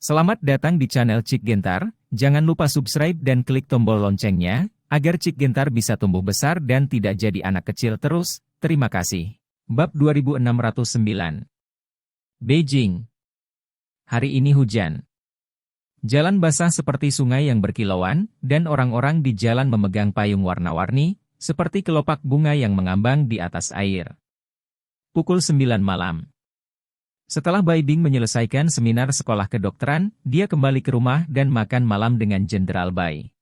Selamat datang di channel Cik Gentar, jangan lupa subscribe dan klik tombol loncengnya, agar Cik Gentar bisa tumbuh besar dan tidak jadi anak kecil terus, terima kasih. Bab 2609 Beijing. Hari ini hujan. Jalan basah seperti sungai yang berkilauan, dan orang-orang di jalan memegang payung warna-warni, seperti kelopak bunga yang mengambang di atas air. Pukul 9 malam. Setelah Bai Bing menyelesaikan seminar sekolah kedokteran, dia kembali ke rumah dan makan malam dengan Jenderal Bai.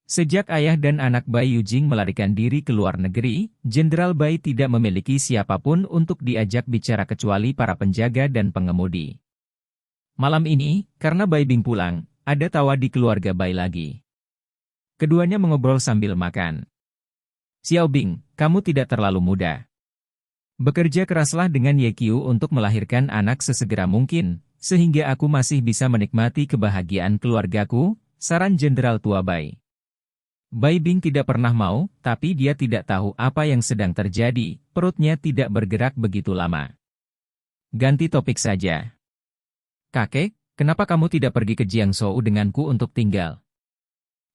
Sejak ayah dan anak Bai Yujing melarikan diri ke luar negeri, Jenderal Bai tidak memiliki siapapun untuk diajak bicara kecuali para penjaga dan pengemudi. Malam ini, karena Bai Bing pulang, ada tawa di keluarga Bai lagi. Keduanya mengobrol sambil makan. "Xiao Bing, kamu tidak terlalu muda. Bekerja keraslah dengan Ye Qiu untuk melahirkan anak sesegera mungkin, sehingga aku masih bisa menikmati kebahagiaan keluargaku," saran Jenderal tua Bai. Bai Bing tidak pernah mau, tapi dia tidak tahu apa yang sedang terjadi, perutnya tidak bergerak begitu lama. Ganti topik saja. "Kakek, kenapa kamu tidak pergi ke Jiangzhou denganku untuk tinggal?"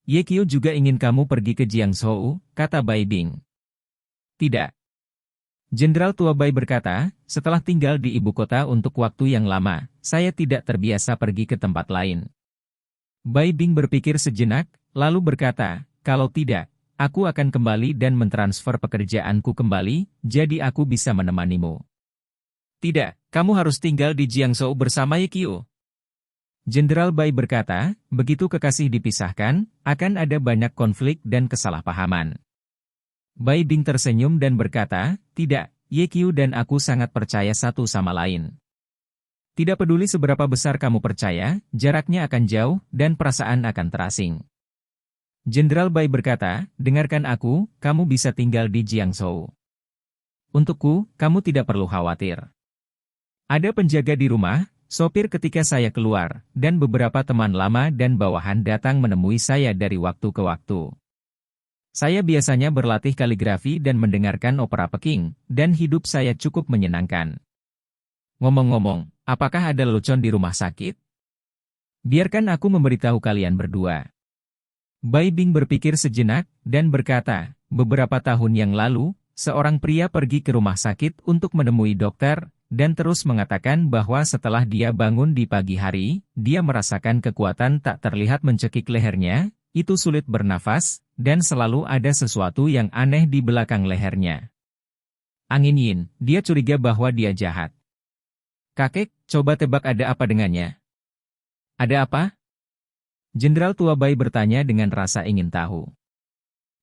"Ye Qiu juga ingin kamu pergi ke Jiangzhou," kata Bai Bing. "Tidak." Jenderal tua Bai berkata, "Setelah tinggal di ibu kota untuk waktu yang lama, saya tidak terbiasa pergi ke tempat lain." Bai Bing berpikir sejenak, lalu berkata, "Kalau tidak, aku akan kembali dan mentransfer pekerjaanku kembali, jadi aku bisa menemanimu." "Tidak, kamu harus tinggal di Jiangzhou bersama Ye Qiu." Jenderal Bai berkata, "Begitu kekasih dipisahkan, akan ada banyak konflik dan kesalahpahaman." Bai Bing tersenyum dan berkata, "Tidak, Ye Qiu dan aku sangat percaya satu sama lain. Tidak peduli seberapa besar kamu percaya, jaraknya akan jauh, dan perasaan akan terasing." Jenderal Bai berkata, "Dengarkan aku, kamu bisa tinggal di Jiangzhou. Untukku, kamu tidak perlu khawatir. Ada penjaga di rumah, sopir ketika saya keluar, dan beberapa teman lama dan bawahan datang menemui saya dari waktu ke waktu. Saya biasanya berlatih kaligrafi dan mendengarkan opera Peking, dan hidup saya cukup menyenangkan. Ngomong-ngomong, apakah ada lelucon di rumah sakit? Biarkan aku memberitahu kalian berdua." Bai Bing berpikir sejenak, dan berkata, "Beberapa tahun yang lalu, seorang pria pergi ke rumah sakit untuk menemui dokter, dan terus mengatakan bahwa setelah dia bangun di pagi hari, dia merasakan kekuatan tak terlihat mencekik lehernya, itu sulit bernafas, dan selalu ada sesuatu yang aneh di belakang lehernya. Angin yin, dia curiga bahwa dia jahat. Kakek, coba tebak ada apa dengannya?" "Ada apa?" Jenderal tua Bai bertanya dengan rasa ingin tahu.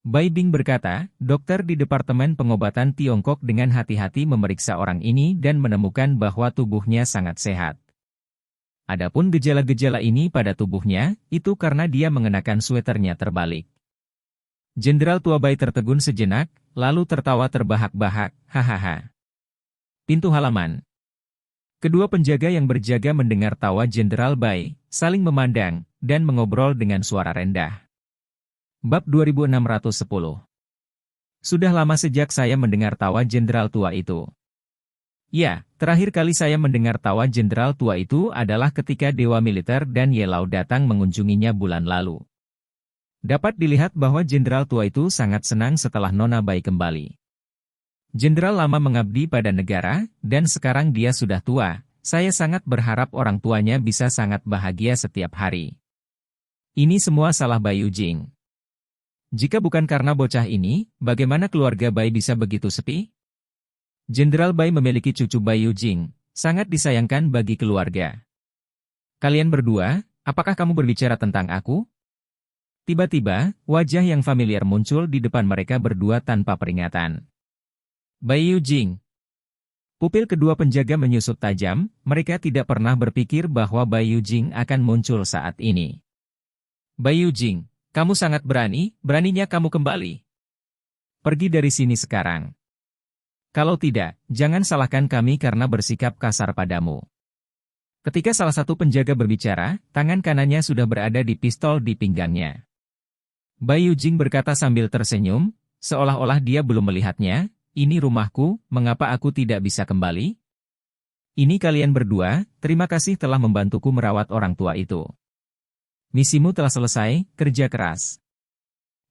Bai Bing berkata, "Dokter di Departemen Pengobatan Tiongkok dengan hati-hati memeriksa orang ini dan menemukan bahwa tubuhnya sangat sehat. Adapun gejala-gejala ini pada tubuhnya, itu karena dia mengenakan sweternya terbalik." Jenderal tua Bai tertegun sejenak, lalu tertawa terbahak-bahak, "Hahaha." Pintu halaman. Kedua penjaga yang berjaga mendengar tawa Jenderal Bai, saling memandang, dan mengobrol dengan suara rendah. Bab 2610. Sudah lama sejak saya mendengar tawa jenderal tua itu. Ya, terakhir kali saya mendengar tawa jenderal tua itu adalah ketika Dewa Militer dan Ye Lao datang mengunjunginya bulan lalu. Dapat dilihat bahwa jenderal tua itu sangat senang setelah Nona Bai kembali. Jenderal lama mengabdi pada negara, dan sekarang dia sudah tua. Saya sangat berharap orang tuanya bisa sangat bahagia setiap hari. Ini semua salah Bai Yujing. Jika bukan karena bocah ini, bagaimana keluarga Bai bisa begitu sepi? Jenderal Bai memiliki cucu Bai Yujing, sangat disayangkan bagi keluarga. Kalian berdua, apakah kamu berbicara tentang aku? Tiba-tiba, wajah yang familiar muncul di depan mereka berdua tanpa peringatan. Bai Yujing. Pupil kedua penjaga menyusut tajam, mereka tidak pernah berpikir bahwa Bai Yujing akan muncul saat ini. "Bai Yujing, kamu sangat berani, beraninya kamu kembali. Pergi dari sini sekarang. Kalau tidak, jangan salahkan kami karena bersikap kasar padamu." Ketika salah satu penjaga berbicara, tangan kanannya sudah berada di pistol di pinggangnya. Bai Yujing berkata sambil tersenyum, seolah-olah dia belum melihatnya, "Ini rumahku, mengapa aku tidak bisa kembali?" Ini kalian berdua, terima kasih telah membantuku merawat orang tua itu. Misimu telah selesai, kerja keras.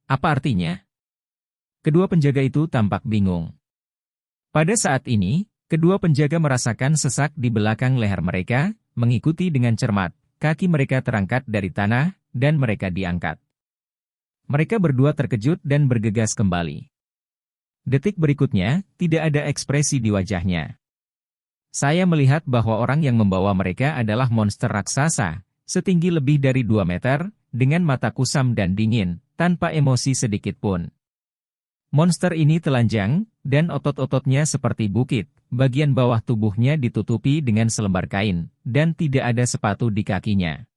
Apa artinya? Kedua penjaga itu tampak bingung. Pada saat ini, kedua penjaga merasakan sesak di belakang leher mereka, mengikuti dengan cermat, kaki mereka terangkat dari tanah, dan mereka diangkat. Mereka berdua terkejut dan bergegas kembali. Detik berikutnya, tidak ada ekspresi di wajahnya. Saya melihat bahwa orang yang membawa mereka adalah monster raksasa, setinggi lebih dari 2 meter, dengan mata kusam dan dingin, tanpa emosi sedikit pun. Monster ini telanjang, dan otot-ototnya seperti bukit, bagian bawah tubuhnya ditutupi dengan selembar kain, dan tidak ada sepatu di kakinya.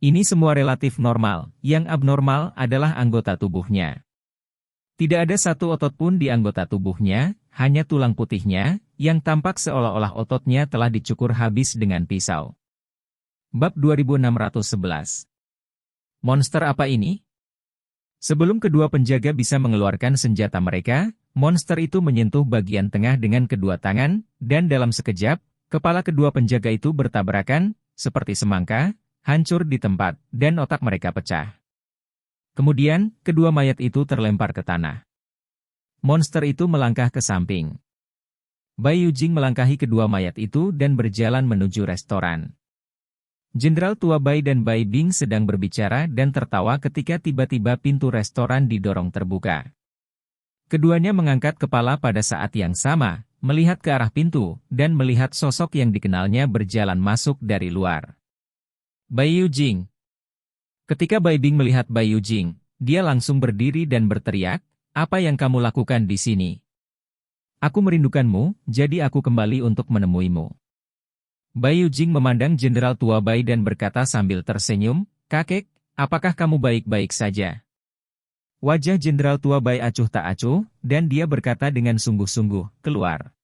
Ini semua relatif normal, yang abnormal adalah anggota tubuhnya. Tidak ada satu otot pun di anggota tubuhnya, hanya tulang putihnya, yang tampak seolah-olah ototnya telah dicukur habis dengan pisau. Bab 2611. Monster apa ini? Sebelum kedua penjaga bisa mengeluarkan senjata mereka, monster itu menyentuh bagian tengah dengan kedua tangan, dan dalam sekejap, kepala kedua penjaga itu bertabrakan, seperti semangka, hancur di tempat, dan otak mereka pecah. Kemudian, kedua mayat itu terlempar ke tanah. Monster itu melangkah ke samping. Bai Yujing melangkahi kedua mayat itu dan berjalan menuju restoran. Jenderal tua Bai dan Bai Bing sedang berbicara dan tertawa ketika tiba-tiba pintu restoran didorong terbuka. Keduanya mengangkat kepala pada saat yang sama, melihat ke arah pintu, dan melihat sosok yang dikenalnya berjalan masuk dari luar. Bai Yujing. Ketika Bai Bing melihat Bai Yujing, dia langsung berdiri dan berteriak, "Apa yang kamu lakukan di sini? Aku merindukanmu, jadi aku kembali untuk menemuimu." Bai Yujing memandang Jenderal tua Bai dan berkata sambil tersenyum, "Kakek, apakah kamu baik-baik saja?" Wajah Jenderal tua Bai acuh tak acuh, dan dia berkata dengan sungguh-sungguh, "Keluar."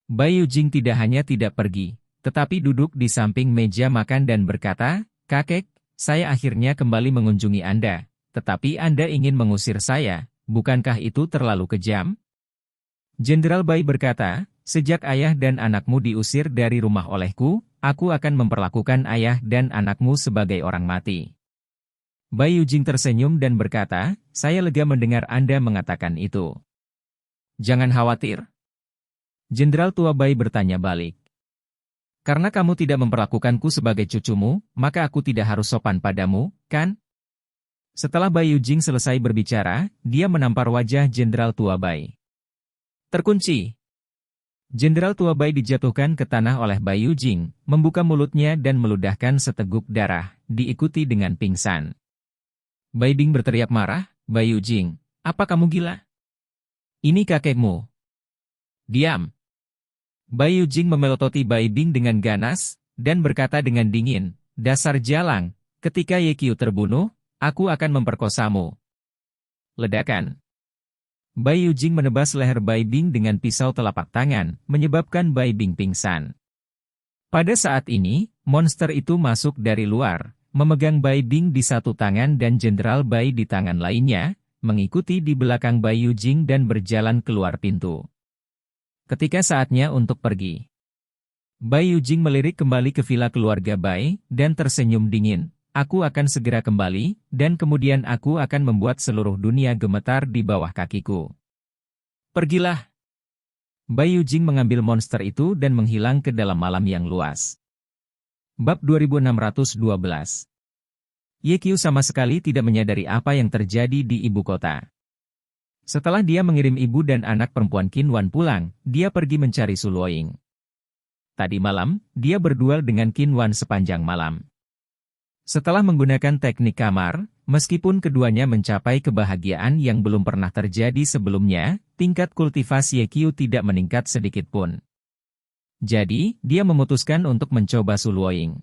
Bai Yujing tidak hanya tidak pergi, tetapi duduk di samping meja makan dan berkata, "Kakek, saya akhirnya kembali mengunjungi Anda, tetapi Anda ingin mengusir saya, bukankah itu terlalu kejam?" Jenderal Bai berkata, "Sejak ayah dan anakmu diusir dari rumah olehku, aku akan memperlakukan ayah dan anakmu sebagai orang mati." Bai Yujing tersenyum dan berkata, "Saya lega mendengar Anda mengatakan itu." "Jangan khawatir." Jenderal tua Bai bertanya balik. "Karena kamu tidak memperlakukanku sebagai cucumu, maka aku tidak harus sopan padamu, kan?" Setelah Bai Yujing selesai berbicara, dia menampar wajah Jenderal tua Bai. Terkunci. Jenderal tua Bai dijatuhkan ke tanah oleh Bai Yujing, membuka mulutnya dan meludahkan seteguk darah, diikuti dengan pingsan. Bai Bing berteriak marah, "Bai Yujing, apa kamu gila? Ini kakekmu." "Diam." Bai Yujing memelototi Bai Bing dengan ganas, dan berkata dengan dingin, "Dasar jalang, ketika Ye Qiu terbunuh, aku akan memperkosamu." Ledakan. Bai Yujing menebas leher Bai Bing dengan pisau telapak tangan, menyebabkan Bai Bing pingsan. Pada saat ini, monster itu masuk dari luar, memegang Bai Bing di satu tangan dan Jenderal Bai di tangan lainnya, mengikuti di belakang Bai Yujing dan berjalan keluar pintu. Ketika saatnya untuk pergi, Bai Yujing melirik kembali ke villa keluarga Bai, dan tersenyum dingin. "Aku akan segera kembali, dan kemudian aku akan membuat seluruh dunia gemetar di bawah kakiku." "Pergilah." Bai Yujing mengambil monster itu dan menghilang ke dalam malam yang luas. Bab 2612. Ye Qiu sama sekali tidak menyadari apa yang terjadi di ibu kota. Setelah dia mengirim ibu dan anak perempuan Qin Wan pulang, dia pergi mencari Su Luoying. Tadi malam, dia berduel dengan Qin Wan sepanjang malam. Setelah menggunakan teknik kamar, meskipun keduanya mencapai kebahagiaan yang belum pernah terjadi sebelumnya, tingkat kultivasi Ye Qiu tidak meningkat sedikit pun. Jadi, dia memutuskan untuk mencoba Su Luoying.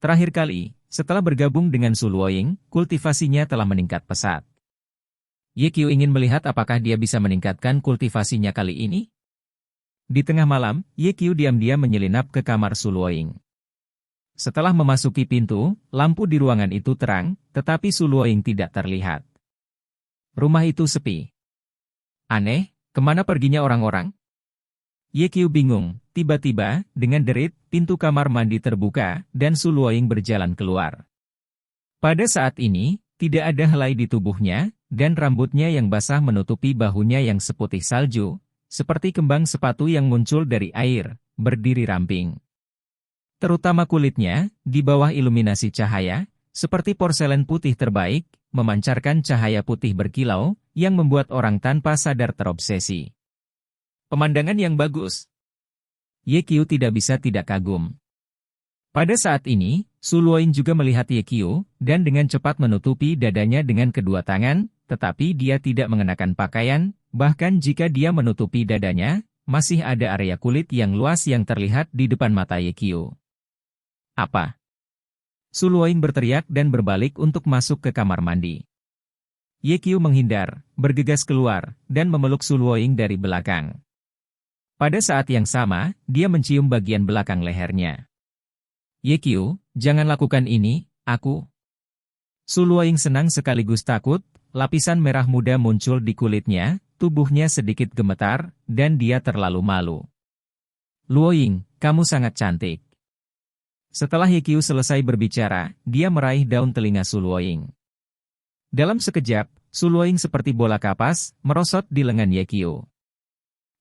Terakhir kali, setelah bergabung dengan Su Luoying, kultivasinya telah meningkat pesat. Ye Qiu ingin melihat apakah dia bisa meningkatkan kultivasinya kali ini. Di tengah malam, Ye Qiu diam-diam menyelinap ke kamar Su Luoying. Setelah memasuki pintu, lampu di ruangan itu terang, tetapi Su Luoying tidak terlihat. Rumah itu sepi. "Aneh, kemana perginya orang-orang?" Ye Qiu bingung. Tiba-tiba, dengan derit, pintu kamar mandi terbuka, dan Su Luoying berjalan keluar. Pada saat ini, tidak ada helai di tubuhnya, dan rambutnya yang basah menutupi bahunya yang seputih salju, seperti kembang sepatu yang muncul dari air, berdiri ramping. Terutama kulitnya, di bawah iluminasi cahaya, seperti porselen putih terbaik, memancarkan cahaya putih berkilau, yang membuat orang tanpa sadar terobsesi. Pemandangan yang bagus. Ye Qiu tidak bisa tidak kagum. Pada saat ini, Su Luoying juga melihat Ye Qiu, dan dengan cepat menutupi dadanya dengan kedua tangan, tetapi dia tidak mengenakan pakaian, bahkan jika dia menutupi dadanya, masih ada area kulit yang luas yang terlihat di depan mata Ye Qiu. Apa? Su Luoying berteriak dan berbalik untuk masuk ke kamar mandi. Ye Qiu menghindar, bergegas keluar, dan memeluk Su Luoying dari belakang. Pada saat yang sama, dia mencium bagian belakang lehernya. Ye Qiu, jangan lakukan ini, aku. Su Luoying senang sekaligus takut, lapisan merah muda muncul di kulitnya, tubuhnya sedikit gemetar, dan dia terlalu malu. Luoying, kamu sangat cantik. Setelah Ye Qiu selesai berbicara, dia meraih daun telinga Su Luoying. Dalam sekejap, Su Luoying seperti bola kapas, merosot di lengan Ye Qiu.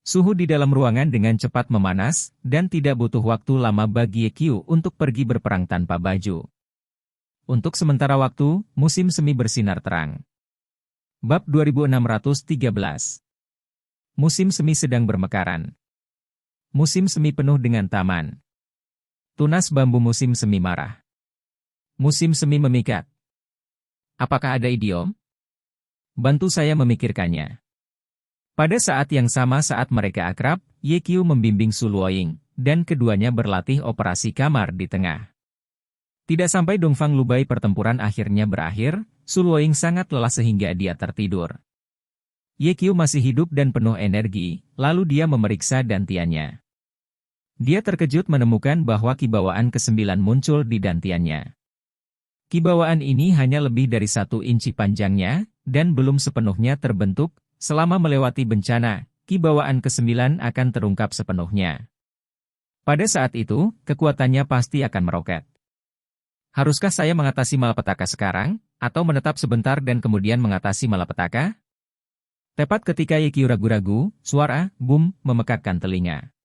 Suhu di dalam ruangan dengan cepat memanas, dan tidak butuh waktu lama bagi Ye Qiu untuk pergi berperang tanpa baju. Untuk sementara waktu, musim semi bersinar terang. Bab 2613. Musim semi sedang bermekaran. Musim semi penuh dengan taman. Tunas bambu musim semi marah. Musim semi memikat. Apakah ada idiom? Bantu saya memikirkannya. Pada saat yang sama saat mereka akrab, Ye Qiu membimbing Su Luoying, dan keduanya berlatih operasi kamar di tengah. Tidak sampai Dongfang Lubai pertempuran akhirnya berakhir, Su Luoying sangat lelah sehingga dia tertidur. Ye Qiu masih hidup dan penuh energi, lalu dia memeriksa dantiannya. Dia terkejut menemukan bahwa kibawaan ke-9 muncul di dantiannya. Kibawaan ini hanya lebih dari 1 inci panjangnya, dan belum sepenuhnya terbentuk. Selama melewati bencana, kibawaan ke-9 akan terungkap sepenuhnya. Pada saat itu, kekuatannya pasti akan meroket. Haruskah saya mengatasi malapetaka sekarang, atau menetap sebentar dan kemudian mengatasi malapetaka? Tepat ketika Ye Qiu ragu-ragu, suara "bum" memekakkan telinga.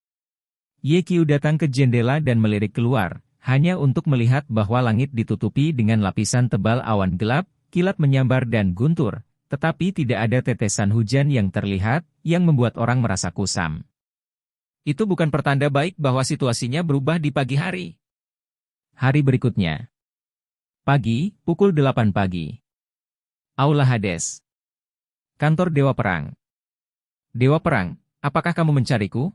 Ye Qiu datang ke jendela dan melirik keluar, hanya untuk melihat bahwa langit ditutupi dengan lapisan tebal awan gelap, kilat menyambar dan guntur. Tetapi tidak ada tetesan hujan yang terlihat, yang membuat orang merasa kusam. Itu bukan pertanda baik bahwa situasinya berubah di pagi hari. Hari berikutnya. Pagi, pukul 8 pagi. Aula Hades. Kantor Dewa Perang. Dewa Perang, apakah kamu mencariku?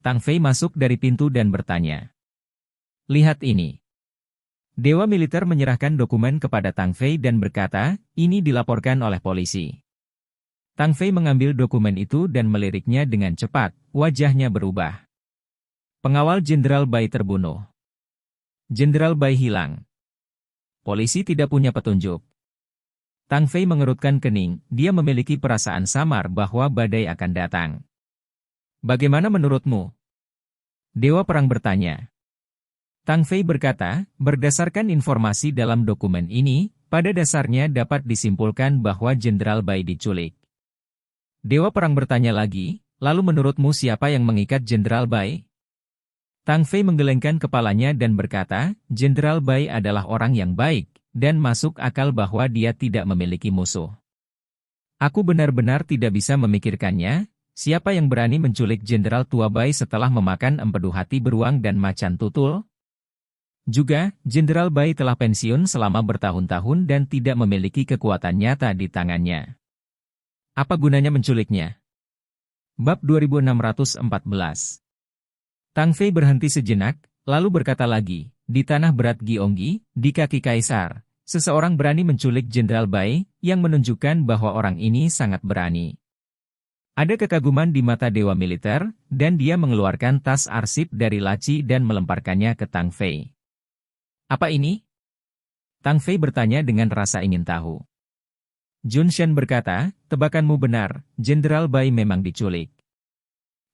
Tang Fei masuk dari pintu dan bertanya. Lihat ini. Dewa militer menyerahkan dokumen kepada Tang Fei dan berkata, ini dilaporkan oleh polisi. Tang Fei mengambil dokumen itu dan meliriknya dengan cepat, wajahnya berubah. Pengawal Jenderal Bai terbunuh. Jenderal Bai hilang. Polisi tidak punya petunjuk. Tang Fei mengerutkan kening, dia memiliki perasaan samar bahwa badai akan datang. Bagaimana menurutmu? Dewa Perang bertanya. Tang Fei berkata, berdasarkan informasi dalam dokumen ini, pada dasarnya dapat disimpulkan bahwa Jenderal Bai diculik. Dewa Perang bertanya lagi, lalu menurutmu siapa yang mengikat Jenderal Bai? Tang Fei menggelengkan kepalanya dan berkata, Jenderal Bai adalah orang yang baik, dan masuk akal bahwa dia tidak memiliki musuh. Aku benar-benar tidak bisa memikirkannya, siapa yang berani menculik Jenderal tua Bai setelah memakan empedu hati beruang dan macan tutul? Juga, Jenderal Bai telah pensiun selama bertahun-tahun dan tidak memiliki kekuatan nyata di tangannya. Apa gunanya menculiknya? Bab 2614. Tang Fei berhenti sejenak, lalu berkata lagi, di tanah berat Gyeonggi, di kaki Kaisar, seseorang berani menculik Jenderal Bai, yang menunjukkan bahwa orang ini sangat berani. Ada kekaguman di mata dewa militer, dan dia mengeluarkan tas arsip dari laci dan melemparkannya ke Tang Fei. Apa ini? Tang Fei bertanya dengan rasa ingin tahu. Jun Shen berkata, tebakanmu benar, Jenderal Bai memang diculik.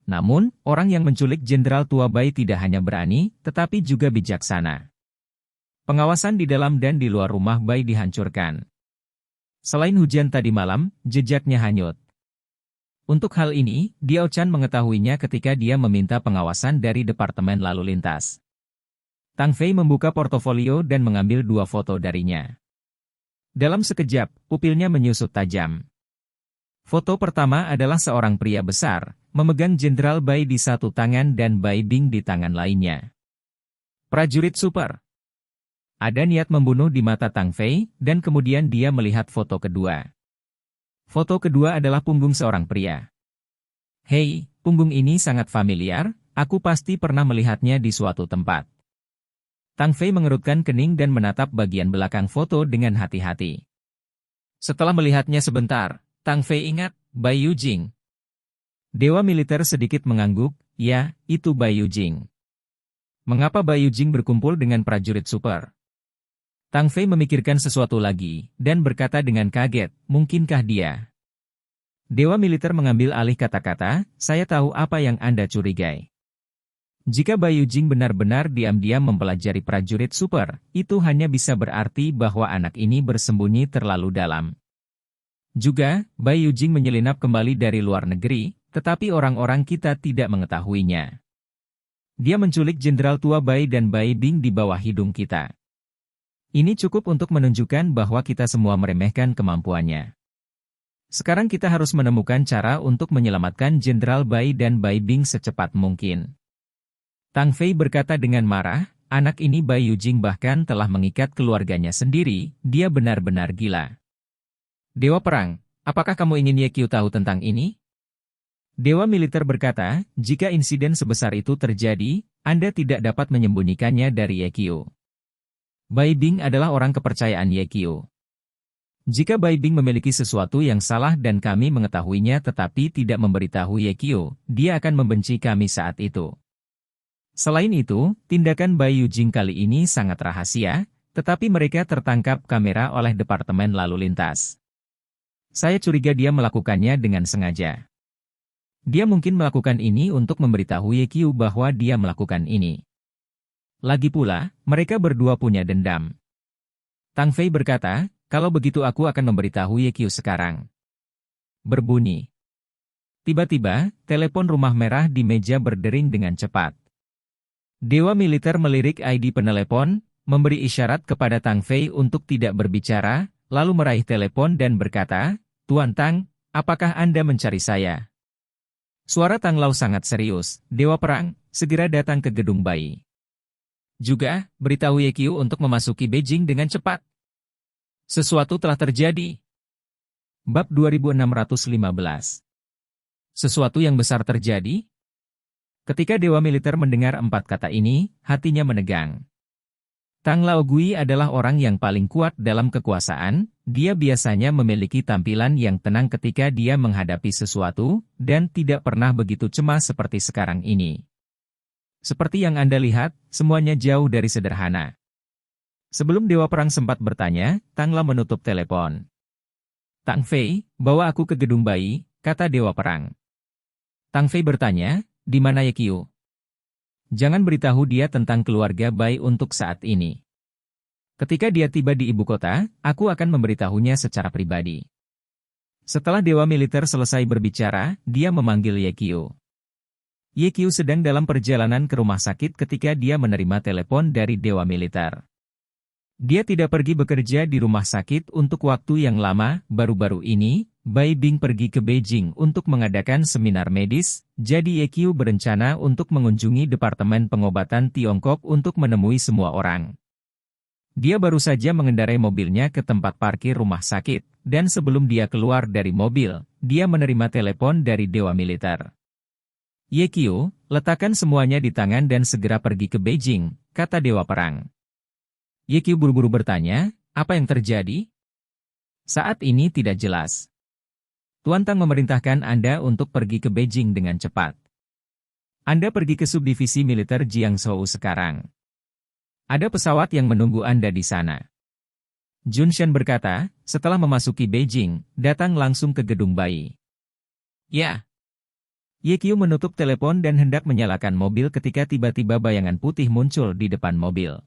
Namun, orang yang menculik Jenderal tua Bai tidak hanya berani, tetapi juga bijaksana. Pengawasan di dalam dan di luar rumah Bai dihancurkan. Selain hujan tadi malam, jejaknya hanyut. Untuk hal ini, Diao Chan mengetahuinya ketika dia meminta pengawasan dari Departemen Lalu Lintas. Tang Fei membuka portofolio dan mengambil 2 foto darinya. Dalam sekejap, pupilnya menyusut tajam. Foto pertama adalah seorang pria besar, memegang Jenderal Bai di satu tangan dan Bai Bing di tangan lainnya. Prajurit super. Ada niat membunuh di mata Tang Fei, dan kemudian dia melihat foto kedua. Foto kedua adalah punggung seorang pria. Hei, punggung ini sangat familiar, aku pasti pernah melihatnya di suatu tempat. Tang Fei mengerutkan kening dan menatap bagian belakang foto dengan hati-hati. Setelah melihatnya sebentar, Tang Fei ingat, Bai Yujing. Dewa militer sedikit mengangguk, ya, itu Bai Yujing. Mengapa Bai Yujing berkumpul dengan prajurit super? Tang Fei memikirkan sesuatu lagi, dan berkata dengan kaget, mungkinkah dia? Dewa militer mengambil alih kata-kata, saya tahu apa yang Anda curigai. Jika Bai Yujing benar-benar diam-diam mempelajari prajurit super, itu hanya bisa berarti bahwa anak ini bersembunyi terlalu dalam. Juga, Bai Yujing menyelinap kembali dari luar negeri, tetapi orang-orang kita tidak mengetahuinya. Dia menculik Jenderal tua Bai dan Bai Bing di bawah hidung kita. Ini cukup untuk menunjukkan bahwa kita semua meremehkan kemampuannya. Sekarang kita harus menemukan cara untuk menyelamatkan Jenderal Bai dan Bai Bing secepat mungkin. Tang Fei berkata dengan marah, anak ini Bai Yujing bahkan telah mengikat keluarganya sendiri, dia benar-benar gila. Dewa Perang, apakah kamu ingin Ye Qiu tahu tentang ini? Dewa militer berkata, jika insiden sebesar itu terjadi, Anda tidak dapat menyembunyikannya dari Ye Qiu. Bai Bing adalah orang kepercayaan Ye Qiu. Jika Bai Bing memiliki sesuatu yang salah dan kami mengetahuinya tetapi tidak memberitahu Ye Qiu, dia akan membenci kami saat itu. Selain itu, tindakan Bai Yujing kali ini sangat rahasia, tetapi mereka tertangkap kamera oleh Departemen Lalu Lintas. Saya curiga dia melakukannya dengan sengaja. Dia mungkin melakukan ini untuk memberitahu Ye Qiu bahwa dia melakukan ini. Lagi pula, mereka berdua punya dendam. Tang Fei berkata, kalau begitu aku akan memberitahu Ye Qiu sekarang. Berbunyi. Tiba-tiba, telepon rumah merah di meja berdering dengan cepat. Dewa militer melirik ID penelepon, memberi isyarat kepada Tang Fei untuk tidak berbicara, lalu meraih telepon dan berkata, Tuan Tang, apakah Anda mencari saya? Suara Tang Lao sangat serius, Dewa Perang, segera datang ke gedung Bai. Juga, beritahu Ye Qiu untuk memasuki Beijing dengan cepat. Sesuatu telah terjadi. Bab 2615. Sesuatu yang besar terjadi? Ketika Dewa Militer mendengar 4 kata ini, hatinya menegang. Tang Lao Gui adalah orang yang paling kuat dalam kekuasaan, dia biasanya memiliki tampilan yang tenang ketika dia menghadapi sesuatu, dan tidak pernah begitu cemas seperti sekarang ini. Seperti yang Anda lihat, semuanya jauh dari sederhana. Sebelum Dewa Perang sempat bertanya, Tang Lao menutup telepon. Tang Fei, bawa aku ke gedung Bai, kata Dewa Perang. Tang Fei bertanya, di mana Ye Qiu? Jangan beritahu dia tentang keluarga Bai untuk saat ini. Ketika dia tiba di ibu kota, aku akan memberitahunya secara pribadi. Setelah Dewa Militer selesai berbicara, dia memanggil Ye Qiu. Ye Qiu sedang dalam perjalanan ke rumah sakit ketika dia menerima telepon dari Dewa Militer. Dia tidak pergi bekerja di rumah sakit untuk waktu yang lama, baru-baru ini, Bai Bing pergi ke Beijing untuk mengadakan seminar medis, jadi Ye Qiu berencana untuk mengunjungi Departemen Pengobatan Tiongkok untuk menemui semua orang. Dia baru saja mengendarai mobilnya ke tempat parkir rumah sakit, dan sebelum dia keluar dari mobil, dia menerima telepon dari Dewa Militer. Ye Qiu, letakkan semuanya di tangan dan segera pergi ke Beijing, kata Dewa Perang. Ye Qiu buru-buru bertanya, apa yang terjadi? Saat ini tidak jelas. Tuan Tang memerintahkan Anda untuk pergi ke Beijing dengan cepat. Anda pergi ke subdivisi militer Jiangzhou sekarang. Ada pesawat yang menunggu Anda di sana. Jun Shen berkata, setelah memasuki Beijing, datang langsung ke gedung Bai. Ya. Yekyu menutup telepon dan hendak menyalakan mobil ketika tiba-tiba bayangan putih muncul di depan mobil.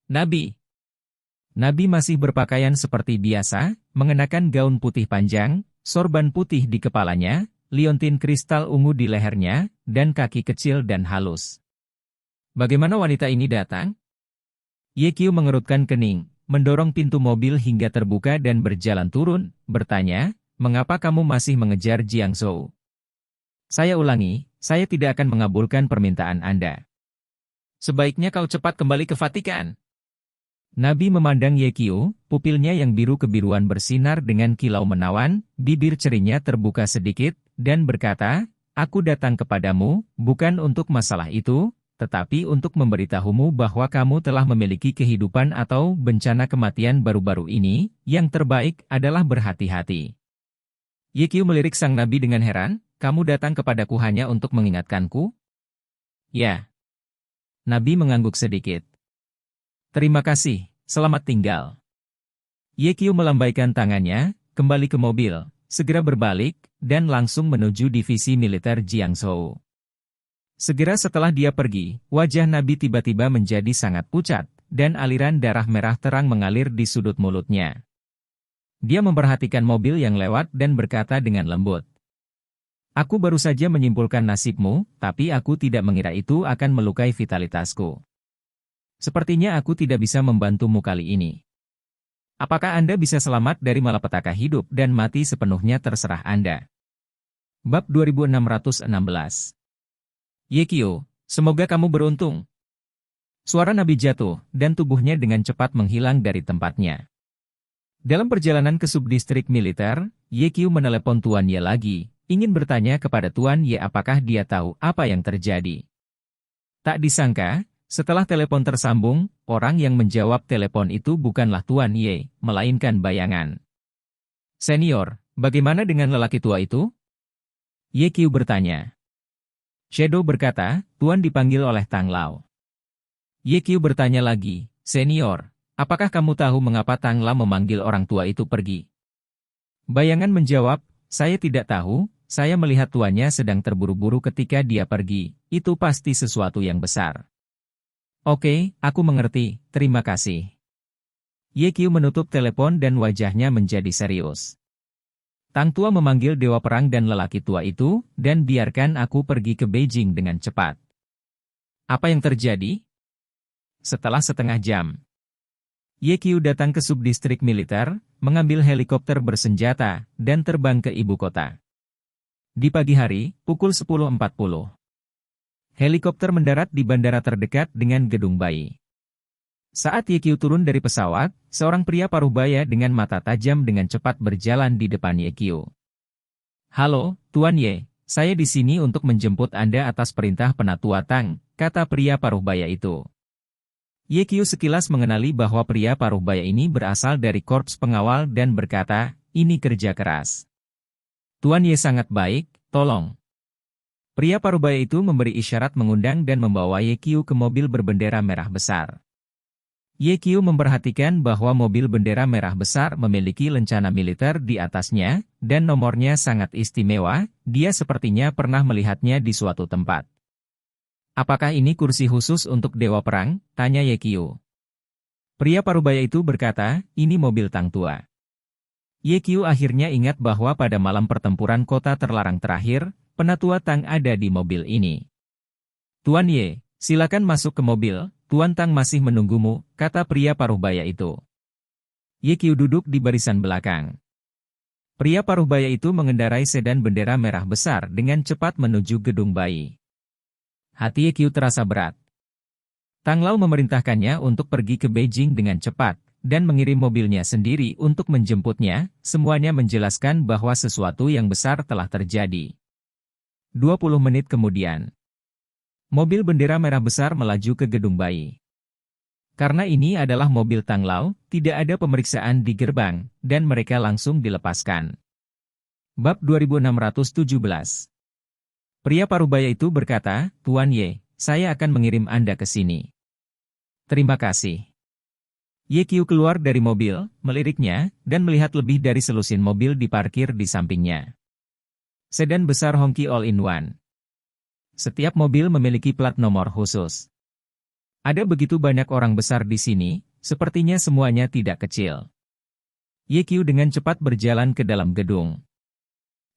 Nabi. Nabi masih berpakaian seperti biasa, mengenakan gaun putih panjang, sorban putih di kepalanya, liontin kristal ungu di lehernya, dan kaki kecil dan halus. Bagaimana wanita ini datang? Yekyu mengerutkan kening, mendorong pintu mobil hingga terbuka dan berjalan turun, bertanya, "Mengapa kamu masih mengejar Jiang Zhou?" "Saya ulangi, saya tidak akan mengabulkan permintaan Anda. Sebaiknya kau cepat kembali ke Vatikan." Nabi memandang Yekyu, pupilnya yang biru kebiruan bersinar dengan kilau menawan, bibir cerinya terbuka sedikit, dan berkata, "Aku datang kepadamu, bukan untuk masalah itu, tetapi untuk memberitahumu bahwa kamu telah memiliki kehidupan atau bencana kematian baru-baru ini, yang terbaik adalah berhati-hati." Yekyu melirik sang Nabi dengan heran, "Kamu datang kepadaku hanya untuk mengingatkanku?" "Ya." Nabi mengangguk sedikit. "Terima kasih, selamat tinggal." Yekyu melambaikan tangannya, kembali ke mobil, segera berbalik, dan langsung menuju divisi militer Jiangzhou. Segera setelah dia pergi, wajah Nabi tiba-tiba menjadi sangat pucat, dan aliran darah merah terang mengalir di sudut mulutnya. Dia memperhatikan mobil yang lewat dan berkata dengan lembut, "Aku baru saja menyimpulkan nasibmu, tapi aku tidak mengira itu akan melukai vitalitasku. Sepertinya aku tidak bisa membantumu kali ini. Apakah Anda bisa selamat dari malapetaka hidup dan mati sepenuhnya terserah Anda." Bab 2616. Yekyu, semoga kamu beruntung. Suara Nabi jatuh, dan tubuhnya dengan cepat menghilang dari tempatnya. Dalam perjalanan ke subdistrik militer, Yekyu menelepon Tuan Ye lagi, ingin bertanya kepada Tuan Ye apakah dia tahu apa yang terjadi. Tak disangka, setelah telepon tersambung, orang yang menjawab telepon itu bukanlah Tuan Ye, melainkan bayangan. "Senior, bagaimana dengan lelaki tua itu?" Yekyu bertanya. Shadow berkata, "Tuan dipanggil oleh Tang Lao." Yekyu bertanya lagi, "Senior, apakah kamu tahu mengapa Tang Lao memanggil orang tua itu pergi?" Bayangan menjawab, "Saya tidak tahu, saya melihat tuannya sedang terburu-buru ketika dia pergi, itu pasti sesuatu yang besar." "Oke, aku mengerti, terima kasih." Yekyu menutup telepon dan wajahnya menjadi serius. "Tang Tua memanggil Dewa Perang dan lelaki tua itu, dan biarkan aku pergi ke Beijing dengan cepat." "Apa yang terjadi?" Setelah setengah jam, Yekyu datang ke subdistrik militer, mengambil helikopter bersenjata, dan terbang ke ibu kota. Di pagi hari, pukul 10.40. Helikopter mendarat di bandara terdekat dengan gedung bayi. Saat Yekyu turun dari pesawat, seorang pria paruh baya dengan mata tajam dengan cepat berjalan di depan Yekyu. "Halo, Tuan Ye, saya di sini untuk menjemput Anda atas perintah Penatua Tang," kata pria paruh-baya itu. Yekyu sekilas mengenali bahwa pria paruh-baya ini berasal dari korps pengawal dan berkata, "Ini kerja keras." "Tuan Ye sangat baik, tolong." Pria paruh-baya itu memberi isyarat mengundang dan membawa Yekyu ke mobil berbendera merah besar. Yekyu memperhatikan bahwa mobil bendera merah besar memiliki lencana militer di atasnya, dan nomornya sangat istimewa, dia sepertinya pernah melihatnya di suatu tempat. "Apakah ini kursi khusus untuk Dewa Perang?" tanya Yekyu. Pria paruh-baya itu berkata, "Ini mobil Tang Tua." Yekyu akhirnya ingat bahwa pada malam pertempuran kota terlarang terakhir, Penatua Tang ada di mobil ini. "Tuan Ye, silakan masuk ke mobil, Tuan Tang masih menunggumu," kata pria paruh-baya itu. Yekyu duduk di barisan belakang. Pria paruh-baya itu mengendarai sedan bendera merah besar dengan cepat menuju gedung bayi. Hati Yekyu terasa berat. Tang Lao memerintahkannya untuk pergi ke Beijing dengan cepat, dan mengirim mobilnya sendiri untuk menjemputnya, semuanya menjelaskan bahwa sesuatu yang besar telah terjadi. 20 menit kemudian, mobil bendera merah besar melaju ke gedung bayi. Karena ini adalah mobil Tang Lao, tidak ada pemeriksaan di gerbang, dan mereka langsung dilepaskan. Bab 2617. Pria paruh-baya itu berkata, "Tuan Ye, saya akan mengirim Anda ke sini." "Terima kasih." Yekyu keluar dari mobil, meliriknya, dan melihat lebih dari selusin mobil diparkir di sampingnya. Sedan besar Hongqi All-in-One. Setiap mobil memiliki plat nomor khusus. Ada begitu banyak orang besar di sini, sepertinya semuanya tidak kecil. YQ dengan cepat berjalan ke dalam gedung.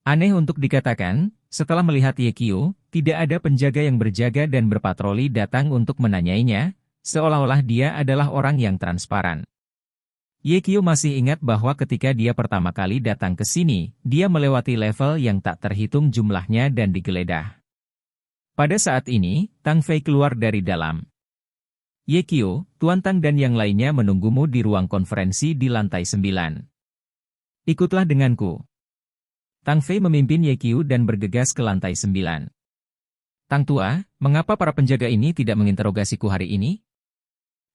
Aneh untuk dikatakan, setelah melihat YQ, tidak ada penjaga yang berjaga dan berpatroli datang untuk menanyainya, seolah-olah dia adalah orang yang transparan. YQ masih ingat bahwa ketika dia pertama kali datang ke sini, dia melewati level yang tak terhitung jumlahnya dan digeledah. Pada saat ini, Tang Fei keluar dari dalam. YQ, Tuan Tang dan yang lainnya menunggumu di ruang konferensi di lantai 9. Ikutlah denganku. Tang Fei memimpin YQ dan bergegas ke lantai 9. Tang Tua, mengapa para penjaga ini tidak menginterogasiku hari ini?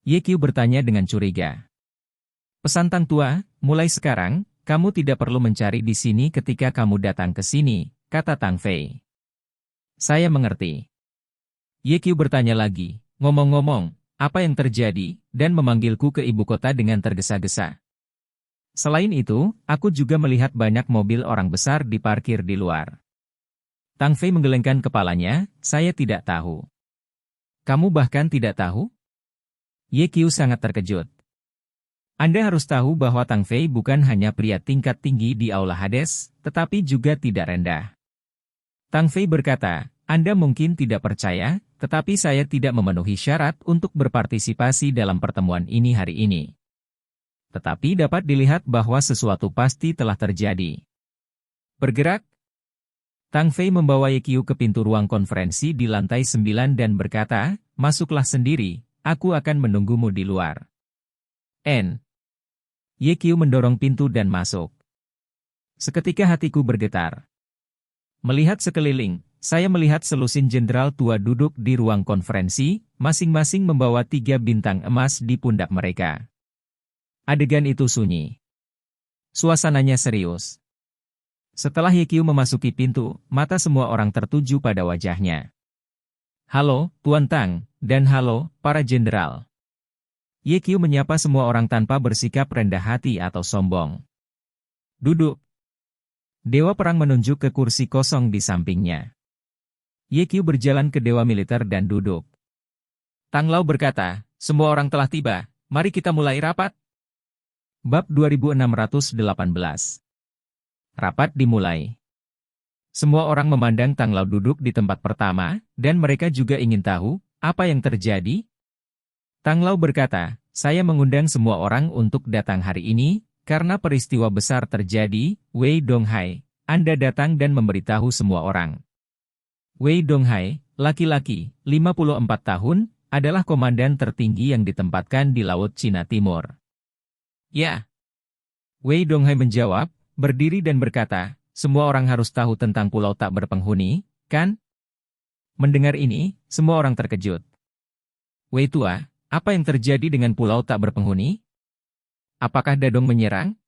YQ bertanya dengan curiga. Pesan Tang Tua, mulai sekarang, kamu tidak perlu mencari di sini ketika kamu datang ke sini, kata Tang Fei. Saya mengerti. YQ bertanya lagi, ngomong-ngomong, apa yang terjadi, dan memanggilku ke ibu kota dengan tergesa-gesa. Selain itu, aku juga melihat banyak mobil orang besar diparkir di luar. Tang Fei menggelengkan kepalanya, saya tidak tahu. Kamu bahkan tidak tahu? YQ sangat terkejut. Anda harus tahu bahwa Tang Fei bukan hanya pria tingkat tinggi di Aula Hades, tetapi juga tidak rendah. Tang Fei berkata, Anda mungkin tidak percaya, tetapi saya tidak memenuhi syarat untuk berpartisipasi dalam pertemuan ini hari ini. Tetapi dapat dilihat bahwa sesuatu pasti telah terjadi. Bergerak. Tang Fei membawa YQ ke pintu ruang konferensi di lantai 9 dan berkata, masuklah sendiri, aku akan menunggumu di luar. YQ mendorong pintu dan masuk. Seketika hatiku bergetar. Melihat sekeliling, saya melihat selusin jenderal tua duduk di ruang konferensi, masing-masing membawa 3 bintang emas di pundak mereka. Adegan itu sunyi. Suasananya serius. Setelah YQ memasuki pintu, mata semua orang tertuju pada wajahnya. Halo, Tuan Tang, dan halo, para jenderal. YQ menyapa semua orang tanpa bersikap rendah hati atau sombong. Duduk. Dewa Perang menunjuk ke kursi kosong di sampingnya. YQ berjalan ke Dewa Militer dan duduk. Tang Lao berkata, semua orang telah tiba, mari kita mulai rapat. Bab 2618. Rapat dimulai. Semua orang memandang Tang Lao duduk di tempat pertama, dan mereka juga ingin tahu, apa yang terjadi? Tang Lao berkata, saya mengundang semua orang untuk datang hari ini, karena peristiwa besar terjadi, Wei Donghai, Anda datang dan memberitahu semua orang. Wei Donghai, laki-laki, 54 tahun, adalah komandan tertinggi yang ditempatkan di Laut Cina Timur. Ya. Wei Donghai menjawab, berdiri dan berkata, semua orang harus tahu tentang pulau tak berpenghuni, kan? Mendengar ini, semua orang terkejut. Wei Tua, apa yang terjadi dengan pulau tak berpenghuni? Apakah Dadong menyerang?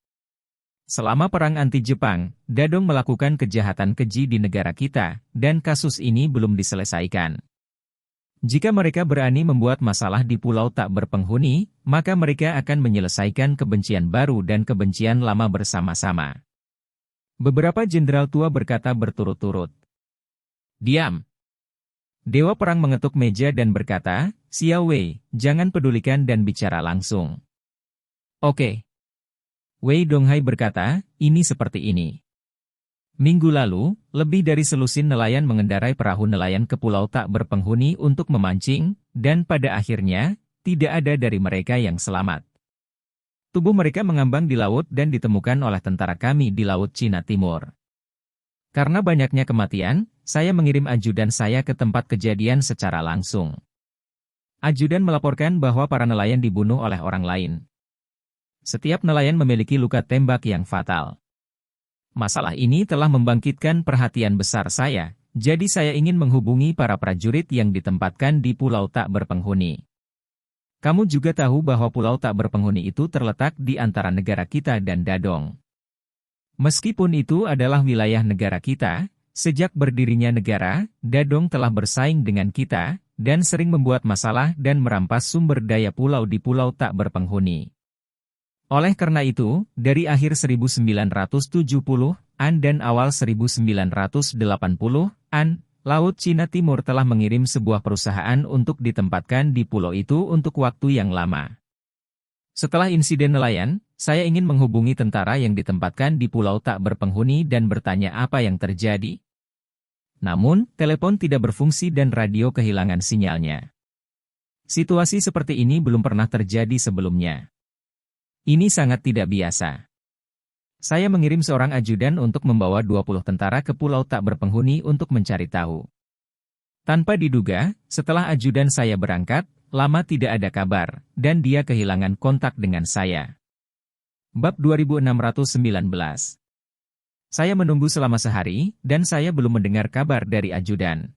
Selama perang anti-Jepang, Dadong melakukan kejahatan keji di negara kita, dan kasus ini belum diselesaikan. Jika mereka berani membuat masalah di pulau tak berpenghuni, maka mereka akan menyelesaikan kebencian baru dan kebencian lama bersama-sama. Beberapa jenderal tua berkata berturut-turut. Diam. Dewa Perang mengetuk meja dan berkata, Xiao Wei, jangan pedulikan dan bicara langsung. Oke. Wei Donghai berkata, ini seperti ini. Minggu lalu, lebih dari selusin nelayan mengendarai perahu nelayan ke pulau tak berpenghuni untuk memancing, dan pada akhirnya, tidak ada dari mereka yang selamat. Tubuh mereka mengambang di laut dan ditemukan oleh tentara kami di Laut Cina Timur. Karena banyaknya kematian, saya mengirim ajudan saya ke tempat kejadian secara langsung. Ajudan melaporkan bahwa para nelayan dibunuh oleh orang lain. Setiap nelayan memiliki luka tembak yang fatal. Masalah ini telah membangkitkan perhatian besar saya, jadi saya ingin menghubungi para prajurit yang ditempatkan di pulau tak berpenghuni. Kamu juga tahu bahwa pulau tak berpenghuni itu terletak di antara negara kita dan Dadong. Meskipun itu adalah wilayah negara kita, sejak berdirinya negara, Dadong telah bersaing dengan kita, dan sering membuat masalah dan merampas sumber daya pulau di pulau tak berpenghuni. Oleh karena itu, dari akhir 1970-an dan awal 1980-an, Laut Cina Timur telah mengirim sebuah perusahaan untuk ditempatkan di pulau itu untuk waktu yang lama. Setelah insiden nelayan, saya ingin menghubungi tentara yang ditempatkan di pulau tak berpenghuni dan bertanya apa yang terjadi. Namun, telepon tidak berfungsi dan radio kehilangan sinyalnya. Situasi seperti ini belum pernah terjadi sebelumnya. Ini sangat tidak biasa. Saya mengirim seorang ajudan untuk membawa 20 tentara ke pulau tak berpenghuni untuk mencari tahu. Tanpa diduga, setelah ajudan saya berangkat, lama tidak ada kabar, dan dia kehilangan kontak dengan saya. Bab 2619. Saya menunggu selama sehari, dan saya belum mendengar kabar dari ajudan.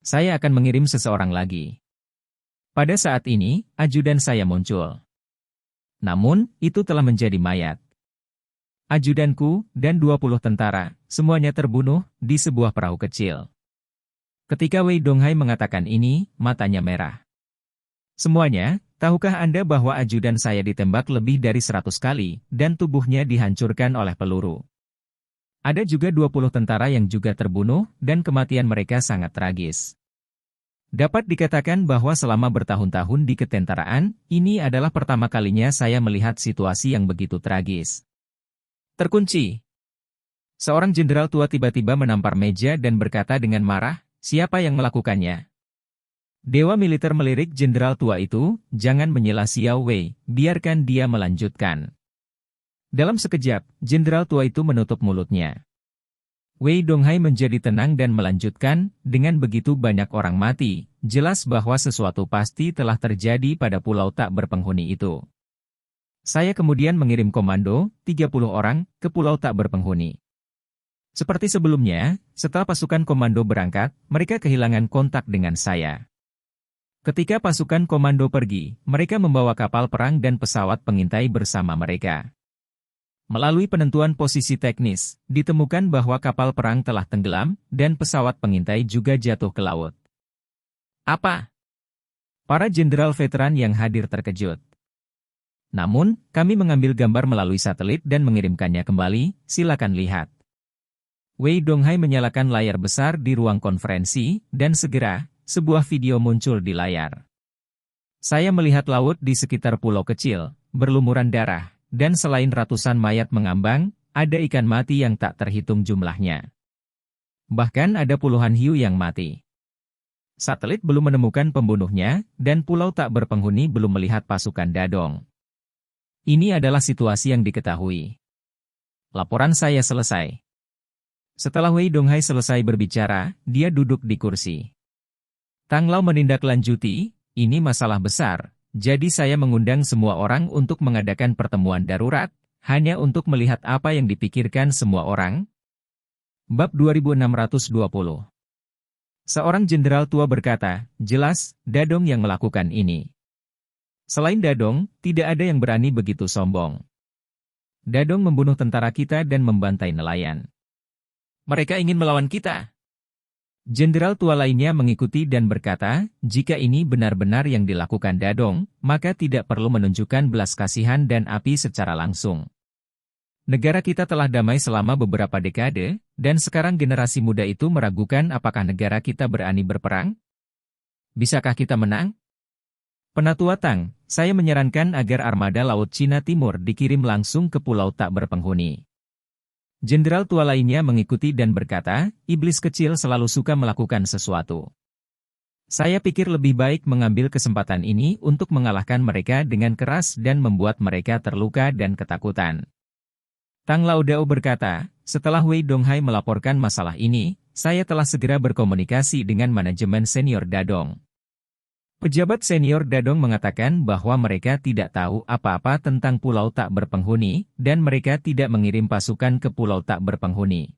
Saya akan mengirim seseorang lagi. Pada saat ini, ajudan saya muncul. Namun, itu telah menjadi mayat. Ajudanku, dan 20 tentara, semuanya terbunuh, di sebuah perahu kecil. Ketika Wei Donghai mengatakan ini, matanya merah. Semuanya, tahukah Anda bahwa ajudan saya ditembak lebih dari 100 kali, dan tubuhnya dihancurkan oleh peluru? Ada juga 20 tentara yang juga terbunuh, dan kematian mereka sangat tragis. Dapat dikatakan bahwa selama bertahun-tahun di ketentaraan, ini adalah pertama kalinya saya melihat situasi yang begitu tragis. Terkunci. Seorang jenderal tua tiba-tiba menampar meja dan berkata dengan marah, siapa yang melakukannya? Dewa militer melirik jenderal tua itu, jangan menyela Xiao Wei, biarkan dia melanjutkan. Dalam sekejap, jenderal tua itu menutup mulutnya. Wei Donghai menjadi tenang dan melanjutkan, dengan begitu banyak orang mati, jelas bahwa sesuatu pasti telah terjadi pada pulau tak berpenghuni itu. Saya kemudian mengirim komando, 30 orang, ke pulau tak berpenghuni. Seperti sebelumnya, setelah pasukan komando berangkat, mereka kehilangan kontak dengan saya. Ketika pasukan komando pergi, mereka membawa kapal perang dan pesawat pengintai bersama mereka. Melalui penentuan posisi teknis, ditemukan bahwa kapal perang telah tenggelam, dan pesawat pengintai juga jatuh ke laut. Apa? Para jenderal veteran yang hadir terkejut. Namun, kami mengambil gambar melalui satelit dan mengirimkannya kembali, silakan lihat. Wei Donghai menyalakan layar besar di ruang konferensi, dan segera, sebuah video muncul di layar. Saya melihat laut di sekitar pulau kecil, berlumuran darah. Dan selain ratusan mayat mengambang, ada ikan mati yang tak terhitung jumlahnya. Bahkan ada puluhan hiu yang mati. Satelit belum menemukan pembunuhnya, dan pulau tak berpenghuni belum melihat pasukan Dadong. Ini adalah situasi yang diketahui. Laporan saya selesai. Setelah Wei Donghai selesai berbicara, dia duduk di kursi. Tang Lao menindaklanjuti, ini masalah besar. Jadi saya mengundang semua orang untuk mengadakan pertemuan darurat, hanya untuk melihat apa yang dipikirkan semua orang. Bab 2620. Seorang jenderal tua berkata, jelas, Dadong yang melakukan ini. Selain Dadong, tidak ada yang berani begitu sombong. Dadong membunuh tentara kita dan membantai nelayan. Mereka ingin melawan kita. Jenderal tua lainnya mengikuti dan berkata, jika ini benar-benar yang dilakukan Dadong, maka tidak perlu menunjukkan belas kasihan dan api secara langsung. Negara kita telah damai selama beberapa dekade, dan sekarang generasi muda itu meragukan apakah negara kita berani berperang? Bisakah kita menang? Penatua Tang, saya menyarankan agar armada Laut Cina Timur dikirim langsung ke pulau tak berpenghuni. Jenderal tua lainnya mengikuti dan berkata, iblis kecil selalu suka melakukan sesuatu. Saya pikir lebih baik mengambil kesempatan ini untuk mengalahkan mereka dengan keras dan membuat mereka terluka dan ketakutan. Tang Laodao berkata, setelah Wei Donghai melaporkan masalah ini, saya telah segera berkomunikasi dengan manajemen senior Dadong. Pejabat senior Dadong mengatakan bahwa mereka tidak tahu apa-apa tentang pulau tak berpenghuni, dan mereka tidak mengirim pasukan ke pulau tak berpenghuni.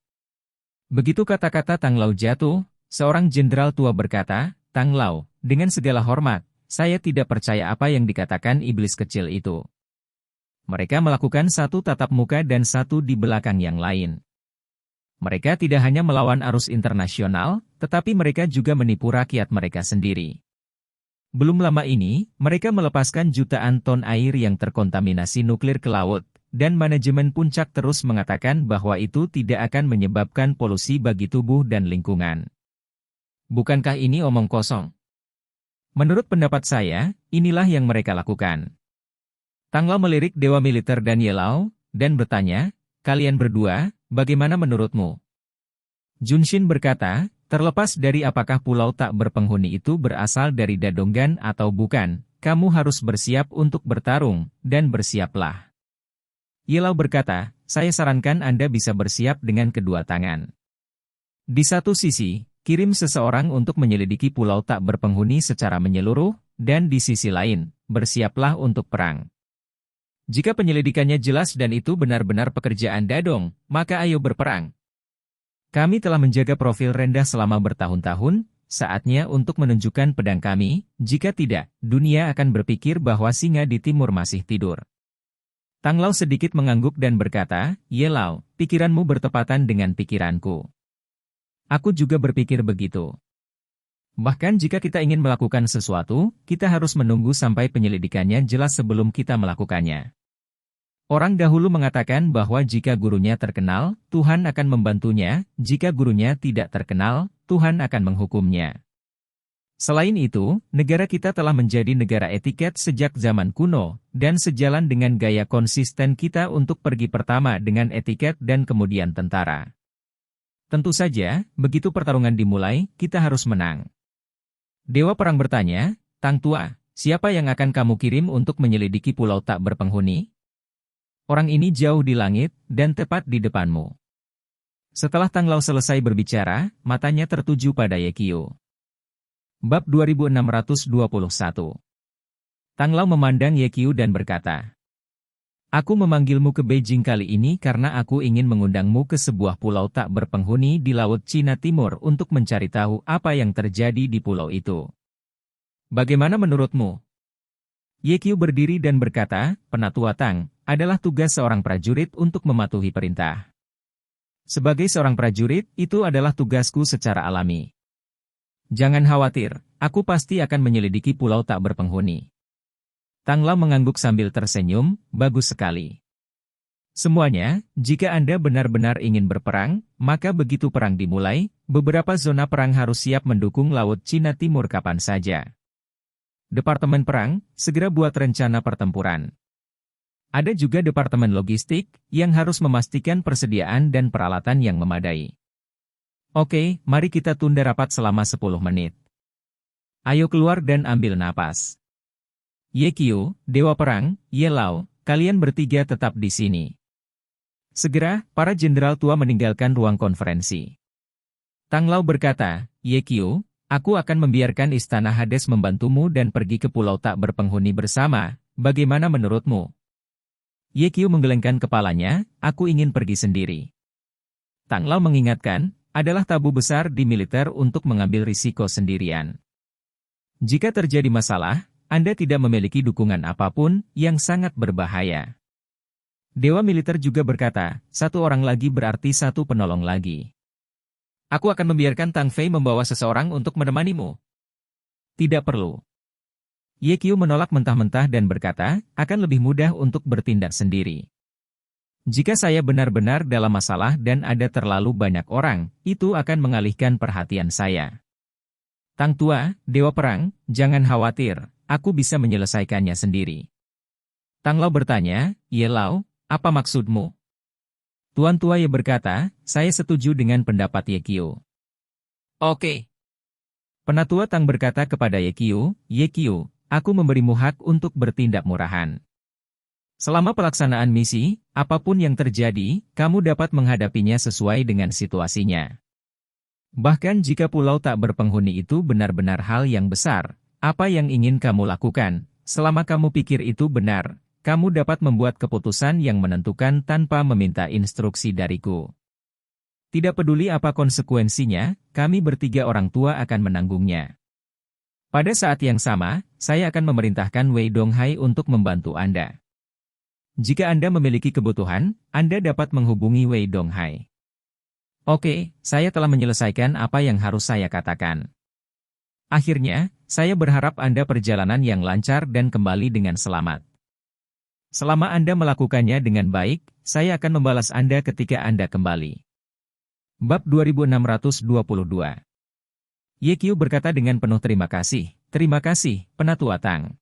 Begitu kata-kata Tang Lao jatuh, seorang jenderal tua berkata, Tang Lao, dengan segala hormat, saya tidak percaya apa yang dikatakan iblis kecil itu. Mereka melakukan satu tatap muka dan satu di belakang yang lain. Mereka tidak hanya melawan arus internasional, tetapi mereka juga menipu rakyat mereka sendiri. Belum lama ini, mereka melepaskan jutaan ton air yang terkontaminasi nuklir ke laut, dan manajemen puncak terus mengatakan bahwa itu tidak akan menyebabkan polusi bagi tubuh dan lingkungan. Bukankah ini omong kosong? Menurut pendapat saya, inilah yang mereka lakukan. Tang Lao melirik Dewa Militer dan Ye Lao, dan bertanya, kalian berdua, bagaimana menurutmu? Junshin berkata, terlepas dari apakah pulau tak berpenghuni itu berasal dari Dadonggan atau bukan, kamu harus bersiap untuk bertarung, dan bersiaplah. Ye Lao berkata, saya sarankan Anda bisa bersiap dengan kedua tangan. Di satu sisi, kirim seseorang untuk menyelidiki pulau tak berpenghuni secara menyeluruh, dan di sisi lain, bersiaplah untuk perang. Jika penyelidikannya jelas dan itu benar-benar pekerjaan Dadong, maka ayo berperang. Kami telah menjaga profil rendah selama bertahun-tahun, saatnya untuk menunjukkan pedang kami, jika tidak, dunia akan berpikir bahwa singa di timur masih tidur. Tang Lao sedikit mengangguk dan berkata, Ye Lao, pikiranmu bertepatan dengan pikiranku. Aku juga berpikir begitu. Bahkan jika kita ingin melakukan sesuatu, kita harus menunggu sampai penyelidikannya jelas sebelum kita melakukannya. Orang dahulu mengatakan bahwa jika gurunya terkenal, Tuhan akan membantunya, jika gurunya tidak terkenal, Tuhan akan menghukumnya. Selain itu, negara kita telah menjadi negara etiket sejak zaman kuno, dan sejalan dengan gaya konsisten kita untuk pergi pertama dengan etiket dan kemudian tentara. Tentu saja, begitu pertarungan dimulai, kita harus menang. Dewa Perang bertanya, Tang Tua, siapa yang akan kamu kirim untuk menyelidiki pulau tak berpenghuni? Orang ini jauh di langit, dan tepat di depanmu. Setelah Tang Lao selesai berbicara, matanya tertuju pada Ye Qiu. Bab 2621. Tang Lao memandang Ye Qiu dan berkata, aku memanggilmu ke Beijing kali ini karena aku ingin mengundangmu ke sebuah pulau tak berpenghuni di Laut Cina Timur untuk mencari tahu apa yang terjadi di pulau itu. Bagaimana menurutmu? Ye Qiu berdiri dan berkata, Penatua Tang, adalah tugas seorang prajurit untuk mematuhi perintah. Sebagai seorang prajurit, itu adalah tugasku secara alami. Jangan khawatir, aku pasti akan menyelidiki pulau tak berpenghuni. Tang Lao mengangguk sambil tersenyum, bagus sekali. Semuanya, jika Anda benar-benar ingin berperang, maka begitu perang dimulai, beberapa zona perang harus siap mendukung Laut Cina Timur kapan saja. Departemen Perang, segera buat rencana pertempuran. Ada juga Departemen Logistik, yang harus memastikan persediaan dan peralatan yang memadai. Oke, mari kita tunda rapat selama 10 menit. Ayo keluar dan ambil napas. Ye Qiu, Dewa Perang, Ye Lao, kalian bertiga tetap di sini. Segera, para jenderal tua meninggalkan ruang konferensi. Tang Lao berkata, Ye Qiu, aku akan membiarkan Istana Hades membantumu dan pergi ke pulau tak berpenghuni bersama, bagaimana menurutmu? Ye Qiu menggelengkan kepalanya, aku ingin pergi sendiri. Tang Lao mengingatkan, adalah tabu besar di militer untuk mengambil risiko sendirian. Jika terjadi masalah, Anda tidak memiliki dukungan apapun yang sangat berbahaya. Dewa Militer juga berkata, satu orang lagi berarti satu penolong lagi. Aku akan membiarkan Tang Fei membawa seseorang untuk menemanimu. Tidak perlu. Ye Qiu menolak mentah-mentah dan berkata, akan lebih mudah untuk bertindak sendiri. Jika saya benar-benar dalam masalah dan ada terlalu banyak orang, itu akan mengalihkan perhatian saya. Tang Tua, Dewa Perang, jangan khawatir, aku bisa menyelesaikannya sendiri. Tang Lao bertanya, Ye Lao, apa maksudmu? Tuan Tua Ye berkata, saya setuju dengan pendapat Ye Qiu. Oke. Penatua Tang berkata kepada Ye Qiu, aku memberimu hak untuk bertindak murahan. Selama pelaksanaan misi, apapun yang terjadi, kamu dapat menghadapinya sesuai dengan situasinya. Bahkan jika pulau tak berpenghuni itu benar-benar hal yang besar, apa yang ingin kamu lakukan, selama kamu pikir itu benar, kamu dapat membuat keputusan yang menentukan tanpa meminta instruksi dariku. Tidak peduli apa konsekuensinya, kami bertiga orang tua akan menanggungnya. Pada saat yang sama, saya akan memerintahkan Wei Donghai untuk membantu Anda. Jika Anda memiliki kebutuhan, Anda dapat menghubungi Wei Donghai. Oke, saya telah menyelesaikan apa yang harus saya katakan. Akhirnya, saya berharap Anda perjalanan yang lancar dan kembali dengan selamat. Selama Anda melakukannya dengan baik, saya akan membalas Anda ketika Anda kembali. Bab 2622. Ye Qiu berkata dengan penuh terima kasih, Penatua Tang.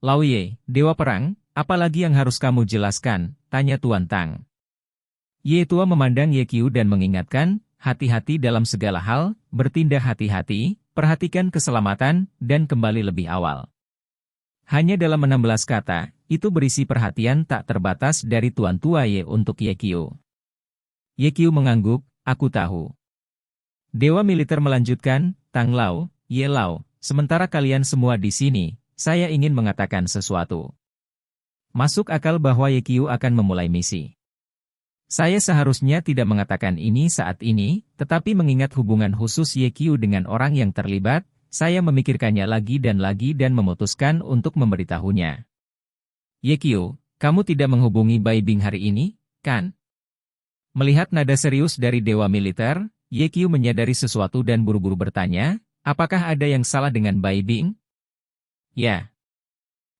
Lao Ye, Dewa Perang, apalagi yang harus kamu jelaskan, tanya Tuan Tang. Ye Tua memandang Ye Qiu dan mengingatkan, hati-hati dalam segala hal, bertindak hati-hati, perhatikan keselamatan, dan kembali lebih awal. Hanya dalam 16 kata, itu berisi perhatian tak terbatas dari Tuan Tua Ye untuk Ye Qiu. Ye Qiu mengangguk, aku tahu. Dewa militer melanjutkan, Tang Lao, Ye Lao, sementara kalian semua di sini, saya ingin mengatakan sesuatu. Masuk akal bahwa Ye Qiu akan memulai misi. Saya seharusnya tidak mengatakan ini saat ini, tetapi mengingat hubungan khusus Ye Qiu dengan orang yang terlibat, saya memikirkannya lagi dan memutuskan untuk memberitahunya. Ye Qiu, kamu tidak menghubungi Bai Bing hari ini, kan? Melihat nada serius dari Dewa Militer, Ye Qiu menyadari sesuatu dan buru-buru bertanya, apakah ada yang salah dengan Bai Bing? Ya.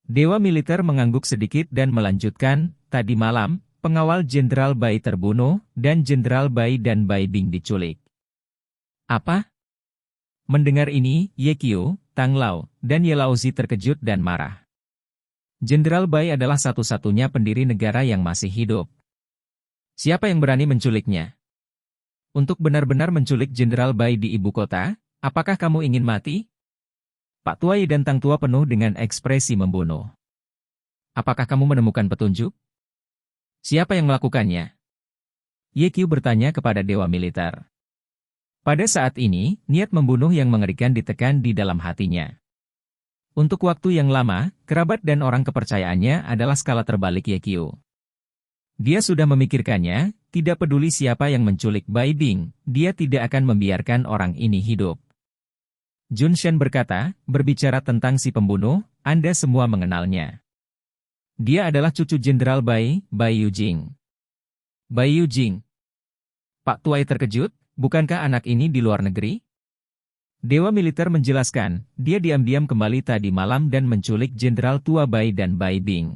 Dewa Militer mengangguk sedikit dan melanjutkan, tadi malam, pengawal Jenderal Bai terbunuh, dan Jenderal Bai dan Bai Bing diculik. Apa? Mendengar ini, Ye Qiu, Tang Lao, dan Ye Laozi terkejut dan marah. Jenderal Bai adalah satu-satunya pendiri negara yang masih hidup. Siapa yang berani menculiknya? Untuk benar-benar menculik Jenderal Bai di ibu kota, apakah kamu ingin mati? Pak Tua Ye dan Tang Tua penuh dengan ekspresi membunuh. Apakah kamu menemukan petunjuk? Siapa yang melakukannya? Ye Qiu bertanya kepada Dewa Militer. Pada saat ini, niat membunuh yang mengerikan ditekan di dalam hatinya. Untuk waktu yang lama, kerabat dan orang kepercayaannya adalah skala terbalik Ye Qiu. Dia sudah memikirkannya, tidak peduli siapa yang menculik Bai Bing, dia tidak akan membiarkan orang ini hidup. Jun Shen berkata, berbicara tentang si pembunuh, Anda semua mengenalnya. Dia adalah cucu Jenderal Bai, Bai Yujing. Bai Yujing. Pak Tuai terkejut, bukankah anak ini di luar negeri? Dewa Militer menjelaskan, dia diam-diam kembali tadi malam dan menculik Jenderal Tua Bai dan Bai Bing.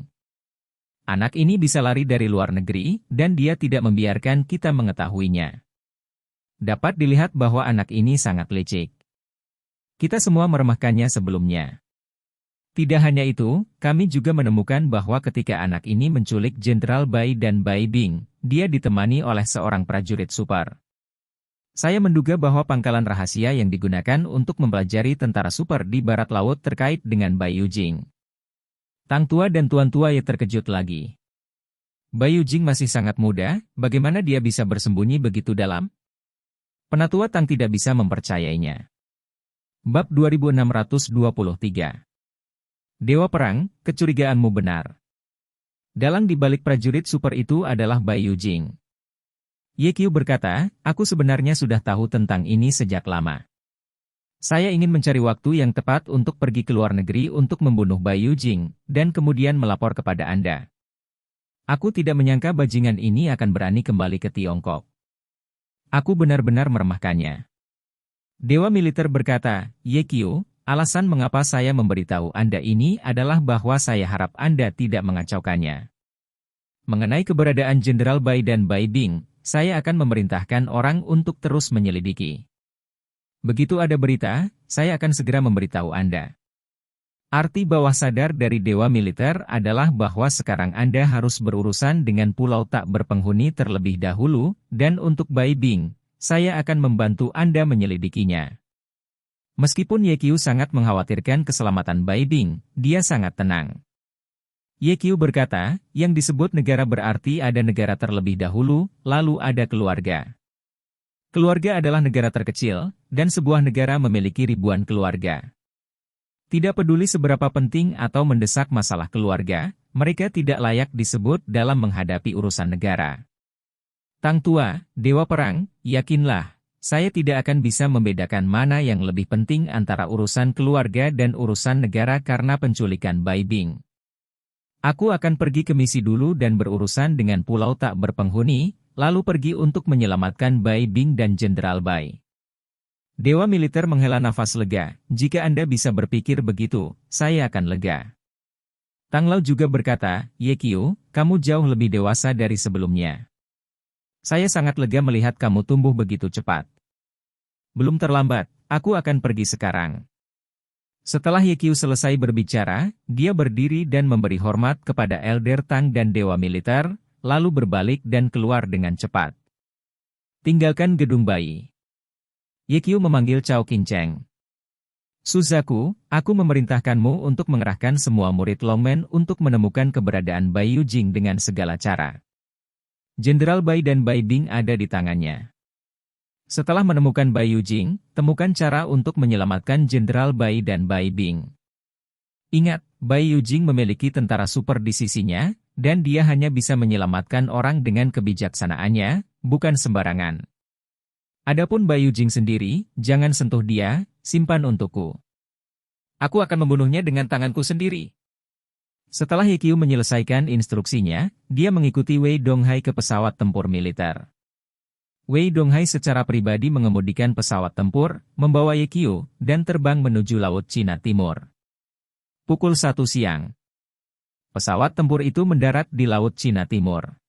Anak ini bisa lari dari luar negeri, dan dia tidak membiarkan kita mengetahuinya. Dapat dilihat bahwa anak ini sangat licik. Kita semua meremehkannya sebelumnya. Tidak hanya itu, kami juga menemukan bahwa ketika anak ini menculik Jenderal Bai dan Bai Bing, dia ditemani oleh seorang prajurit super. Saya menduga bahwa pangkalan rahasia yang digunakan untuk mempelajari tentara super di barat laut terkait dengan Bai Yujing. Tang Tua dan Tuan Tua Ye terkejut lagi. Bai Yujing masih sangat muda, bagaimana dia bisa bersembunyi begitu dalam? Penatua Tang tidak bisa mempercayainya. Bab 2623. Dewa Perang, kecurigaanmu benar. Dalang di balik prajurit super itu adalah Bai Yujing. Ye Qiu berkata, aku sebenarnya sudah tahu tentang ini sejak lama. Saya ingin mencari waktu yang tepat untuk pergi ke luar negeri untuk membunuh Bai Yujing, dan kemudian melapor kepada Anda. Aku tidak menyangka bajingan ini akan berani kembali ke Tiongkok. Aku benar-benar meremehkannya. Dewa Militer berkata, Ye Qiu, alasan mengapa saya memberitahu Anda ini adalah bahwa saya harap Anda tidak mengacaukannya. Mengenai keberadaan Jenderal Bai dan Bai Bing, saya akan memerintahkan orang untuk terus menyelidiki. Begitu ada berita, saya akan segera memberitahu Anda. Arti bawah sadar dari Dewa Militer adalah bahwa sekarang Anda harus berurusan dengan pulau tak berpenghuni terlebih dahulu, dan untuk Bai Bing, saya akan membantu Anda menyelidikinya. Meskipun Ye Qiu sangat mengkhawatirkan keselamatan Bai Bing, dia sangat tenang. Ye Qiu berkata, yang disebut negara berarti ada negara terlebih dahulu, lalu ada keluarga. Keluarga adalah negara terkecil, dan sebuah negara memiliki ribuan keluarga. Tidak peduli seberapa penting atau mendesak masalah keluarga, mereka tidak layak disebut dalam menghadapi urusan negara. Tang Tua, Dewa Perang, yakinlah, saya tidak akan bisa membedakan mana yang lebih penting antara urusan keluarga dan urusan negara karena penculikan Bai Bing. Aku akan pergi ke misi dulu dan berurusan dengan pulau tak berpenghuni, lalu pergi untuk menyelamatkan Bai Bing dan Jenderal Bai. Dewa militer menghela nafas lega, jika Anda bisa berpikir begitu, saya akan lega. Tang Lao juga berkata, Ye Qiu, kamu jauh lebih dewasa dari sebelumnya. Saya sangat lega melihat kamu tumbuh begitu cepat. Belum terlambat, aku akan pergi sekarang. Setelah Ye Qiu selesai berbicara, dia berdiri dan memberi hormat kepada Elder Tang dan Dewa Militer, lalu berbalik dan keluar dengan cepat. Tinggalkan gedung bayi. Ye Qiu memanggil Cao Qingcheng. Suzaku, aku memerintahkanmu untuk mengerahkan semua murid Longmen untuk menemukan keberadaan Bai Yujing dengan segala cara. Jenderal Bai dan Bai Bing ada di tangannya. Setelah menemukan Bai Yujing, temukan cara untuk menyelamatkan Jenderal Bai dan Bai Bing. Ingat, Bai Yujing memiliki tentara super di sisinya, dan dia hanya bisa menyelamatkan orang dengan kebijaksanaannya, bukan sembarangan. Adapun Bai Yujing sendiri, jangan sentuh dia, simpan untukku. Aku akan membunuhnya dengan tanganku sendiri. Setelah Ye Qiu menyelesaikan instruksinya, dia mengikuti Wei Donghai ke pesawat tempur militer. Wei Donghai secara pribadi mengemudikan pesawat tempur, membawa Ye Qiu, dan terbang menuju Laut Cina Timur. Pukul 1 siang. Pesawat tempur itu mendarat di Laut Cina Timur.